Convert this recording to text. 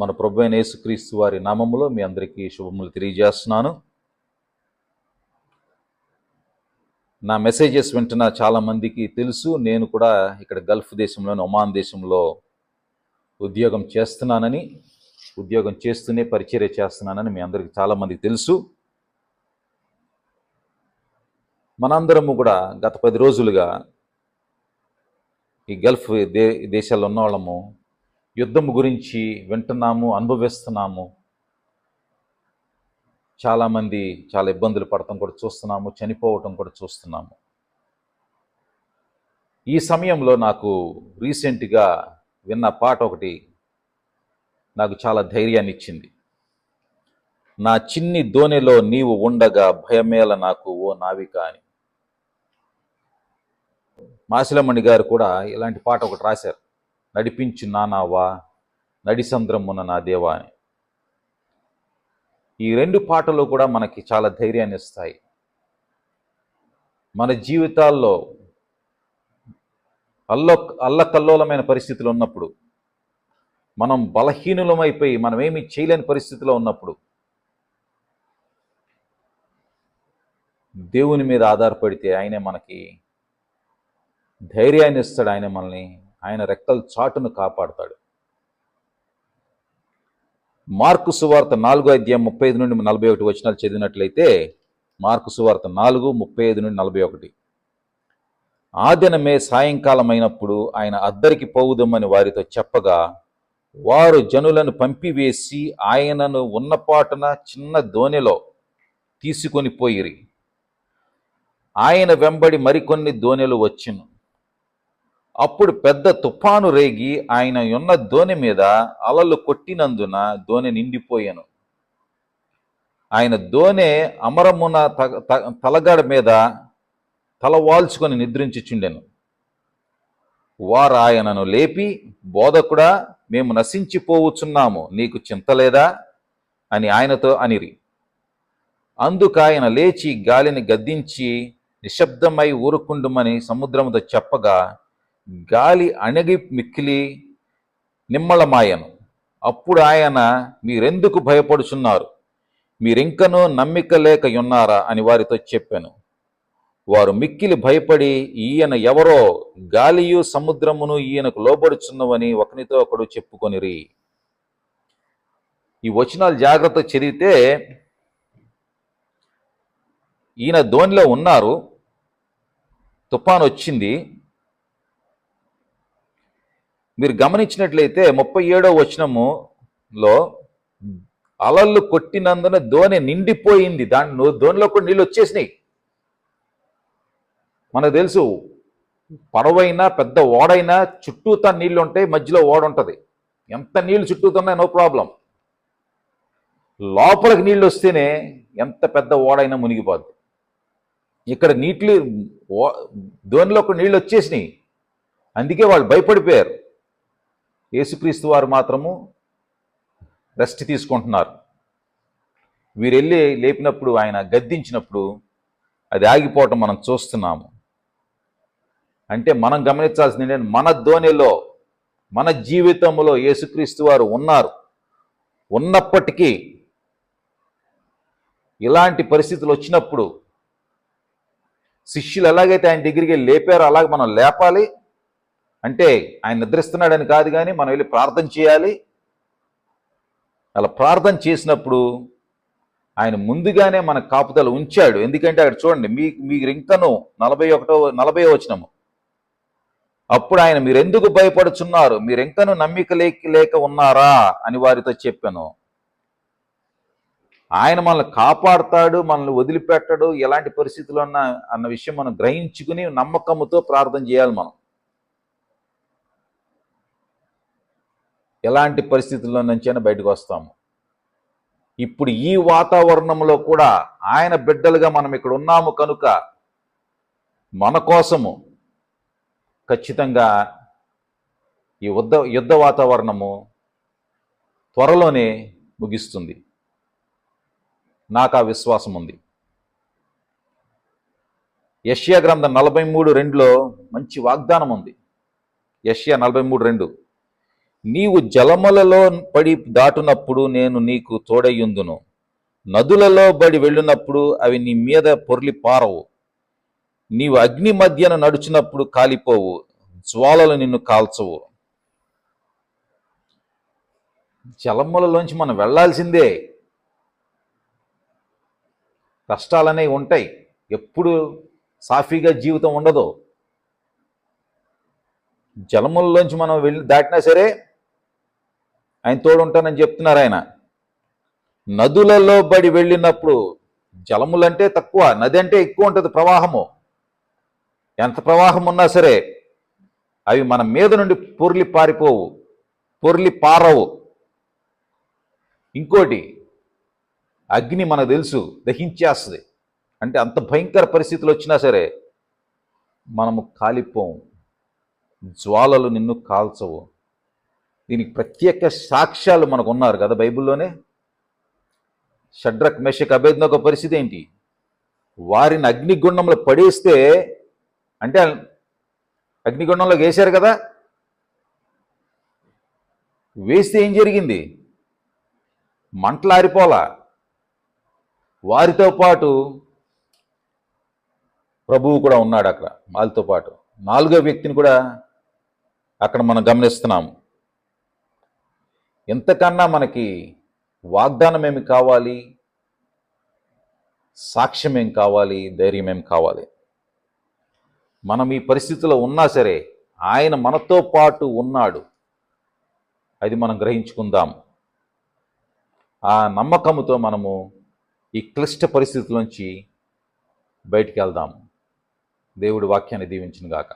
మన ప్రభువైన యేసుక్రీస్తు వారి నామములో మీ అందరికీ శుభములు తెలియజేస్తున్నాను. నా మెసేజెస్ వింటున్న చాలామందికి తెలుసు, నేను కూడా ఇక్కడ గల్ఫ్ దేశంలోని ఒమాన్ దేశంలో ఉద్యోగం చేస్తున్నానని, ఉద్యోగం చేస్తూనే పరిచర్య చేస్తున్నానని మీ అందరికీ చాలామందికి తెలుసు. మనందరము కూడా గత 10 రోజులుగా ఈ గల్ఫ్ దేశాల్లో ఉన్న వాళ్ళము యుద్ధం గురించి వింటున్నాము, అనుభవిస్తున్నాము. చాలామంది చాలా ఇబ్బందులు పడటం కూడా చూస్తున్నాము, చనిపోవటం కూడా చూస్తున్నాము. ఈ సమయంలో నాకు రీసెంట్గా విన్న పాట ఒకటి నాకు చాలా ధైర్యాన్ని ఇచ్చింది. నా చిన్ని దోణిలో నీవు ఉండగా భయమేల నాకు ఓ నావిక అని. మాసిలమణి గారు కూడా ఇలాంటి పాట ఒకటి రాశారు, నడిపించు నానావా నడి సంద్రమున నా దేవా అని. ఈ 2 పాటలు కూడా మనకి చాలా ధైర్యాన్ని ఇస్తాయి. మన జీవితాల్లో అల్లకల్లోలమైన పరిస్థితులు ఉన్నప్పుడు, మనం బలహీనులమైపోయి మనం ఏమీ చేయలేని పరిస్థితిలో ఉన్నప్పుడు దేవుని మీద ఆధారపడితే ఆయనే మనకి ధైర్యాన్ని ఇస్తాడు. ఆయన మనల్ని ఆయన రెక్కల చాటును కాపాడుతాడు. మార్కు సువార్త 4:35-41 వచనాలు చదివినట్లయితే, మార్కు సువార్త 4:35-41. ఆ దినమే సాయంకాలం అయినప్పుడు ఆయన అద్దరికి పోవుదమని వారితో చెప్పగా, వారు జనులను పంపివేసి ఆయనను ఉన్నపాటున చిన్న దోణిలో తీసుకొని పోయిరి. ఆయన వెంబడి మరికొన్ని దోణిలు వచ్చెను. అప్పుడు పెద్ద తుఫాను రేగి ఆయన ఉన్న దోణి మీద అలలు కొట్టినందున దోణి నిండిపోయాను. ఆయన దోణి అమరమున తలగడ మీద తల వాల్చుకొని నిద్రించుచుండెను. వారు ఆయనను లేపి, బోధకుడా, మేము నశించిపోవచ్చున్నాము, నీకు చింతలేదా అని ఆయనతో అనిరి. అందుకాయన లేచి గాలిని గద్దించి నిశ్శబ్దమై ఊరుకుండుమని సముద్రముతో చెప్పగా, గాలి అణగి మిక్కిలి నిమ్మళమాయను. అప్పుడు ఆయన, మీరెందుకు భయపడుచున్నారు? మీరింకనూ నమ్మిక లేక ఉన్నారా అని వారితో చెప్పాను. వారు మిక్కిలి భయపడి, ఈయన ఎవరో, గాలియు సముద్రమును ఈయనకు లోబడుచున్నవని ఒకనితో ఒకడు చెప్పుకొనిరి. ఈ వచనాలు జాగ్రత్త చదివితే, ఈయన దోణిలో ఉన్నారు, తుఫాను వచ్చింది. మీరు గమనించినట్లయితే 37వ వచనములో అలలు కొట్టినందున దోణి నిండిపోయింది. దోణిలో కూడా నీళ్ళు వచ్చేసినాయి. మనకు తెలుసు, పడవైనా పెద్ద ఓడైనా చుట్టూతా నీళ్ళు ఉంటాయి, మధ్యలో ఓడ ఉంటుంది. ఎంత నీళ్ళు చుట్టూతున్నాయి నో ప్రాబ్లం. లోపలికి నీళ్ళు వస్తేనే ఎంత పెద్ద ఓడైనా మునిగిపోద్ది. ఇక్కడ దోణిలో కూడా నీళ్ళు వచ్చేసినాయి. అందుకే వాళ్ళు భయపడిపోయారు. యేసుక్రీస్తు వారు మాత్రము రెస్ట్ తీసుకుంటున్నారు. వీరెళ్ళి లేపినప్పుడు, ఆయన గద్దించినప్పుడు అది ఆగిపోవటం మనం చూస్తున్నాము. అంటే మనం గమనించాల్సింది, మన దోణిలో, మన జీవితంలో యేసుక్రీస్తు వారు ఉన్నారు. ఉన్నప్పటికీ ఇలాంటి పరిస్థితులు వచ్చినప్పుడు శిష్యులు ఎలాగైతే ఆయన దగ్గరికి లేపారో అలాగే మనం లేపాలి. అంటే ఆయన నిద్రిస్తున్నాడని కాదు, కానీ మనం వెళ్ళి ప్రార్థన చేయాలి. అలా ప్రార్థన చేసినప్పుడు ఆయన ముందుగానే మన కాపుదల ఉంచాడు. ఎందుకంటే అక్కడ చూడండి, మీరు ఇంకను 40వ వచనము, అప్పుడు ఆయన, మీరెందుకు భయపడుచున్నారు? మీరింకను నమ్మిక లేక ఉన్నారా అని వారితో చెప్పాను. ఆయన మనల్ని కాపాడుతాడు, మనల్ని వదిలిపెట్టడు ఎలాంటి పరిస్థితుల్లో ఉన్నా అన్న విషయం మనం గ్రహించుకుని నమ్మకముతో ప్రార్థన చేయాలి. మనం ఎలాంటి పరిస్థితుల్లో నుంచైనా బయటకు వస్తాము. ఇప్పుడు ఈ వాతావరణంలో కూడా ఆయన బిడ్డలుగా మనం ఇక్కడ ఉన్నాము కనుక మన కోసము ఖచ్చితంగా ఈ యుద్ధ వాతావరణము త్వరలోనే ముగిస్తుంది. నాకు ఆ విశ్వాసం ఉంది. యెషయా గ్రంథం 43:2లో మంచి వాగ్దానం ఉంది. యెషయా 43:2, నీవు జలములలో పడి దాటునప్పుడు నేను నీకు తోడయ్యుందును. నదులలో బడి వెళ్ళినప్పుడు అవి నీ మీద పొర్లి పారవు. నీవు అగ్ని మధ్యన నడుచున్నప్పుడు కాలిపోవు, జ్వాలలు నిన్ను కాల్చవు. జలములలోంచి మనం వెళ్ళాల్సిందే. కష్టాలనేవి ఉంటాయి, ఎప్పుడు సాఫీగా జీవితం ఉండదు. జలములలోంచి మనం దాటినా సరే ఆయన తోడు ఉంటానని చెప్తున్నారు ఆయన. నదులలో బడి వెళ్ళినప్పుడు, జలములంటే తక్కువ, నది అంటే ఎక్కువ ఉంటుంది ప్రవాహము. ఎంత ప్రవాహం ఉన్నా సరే అవి మన మీద నుండి పొర్లి పారిపోవు, పొర్లి పారవు. ఇంకోటి, అగ్ని మనకు తెలుసు దహించేస్తుంది. అంటే అంత భయంకర పరిస్థితులు వచ్చినా సరే మనము కాలిపోము, జ్వాలలు నిన్ను కాల్చవు. దీనికి ప్రత్యేక సాక్ష్యాలు మనకు ఉన్నారు కదా బైబిల్లోనే. షడ్రక్ మెషక్ అబేద్నగో పరిస్థితి ఏంటి? వారిని అగ్నిగుండంలో పడేస్తే, అంటే అగ్నిగుండంలో వేశారు కదా, వేస్తే ఏం జరిగింది? మంటలారిపోలా. వారితో పాటు ప్రభువు కూడా ఉన్నాడు అక్కడ, వాళ్ళతో పాటు. నాలుగో వ్యక్తిని కూడా అక్కడ మనం గమనిస్తున్నాము. ఎంతకన్నా మనకి వాగ్దానం ఏమి కావాలి, సాక్ష్యం ఏం కావాలి, ధైర్యం ఏం కావాలి? మనం ఈ పరిస్థితిలో ఉన్నా సరే ఆయన మనతో పాటు ఉన్నాడు, అది మనం గ్రహించుకుందాం. ఆ నమ్మకంతో మనము ఈ క్లిష్ట పరిస్థితుల నుంచి బయటికి వెళ్దాం. దేవుడి వాక్యాన్ని దీవించును గాక.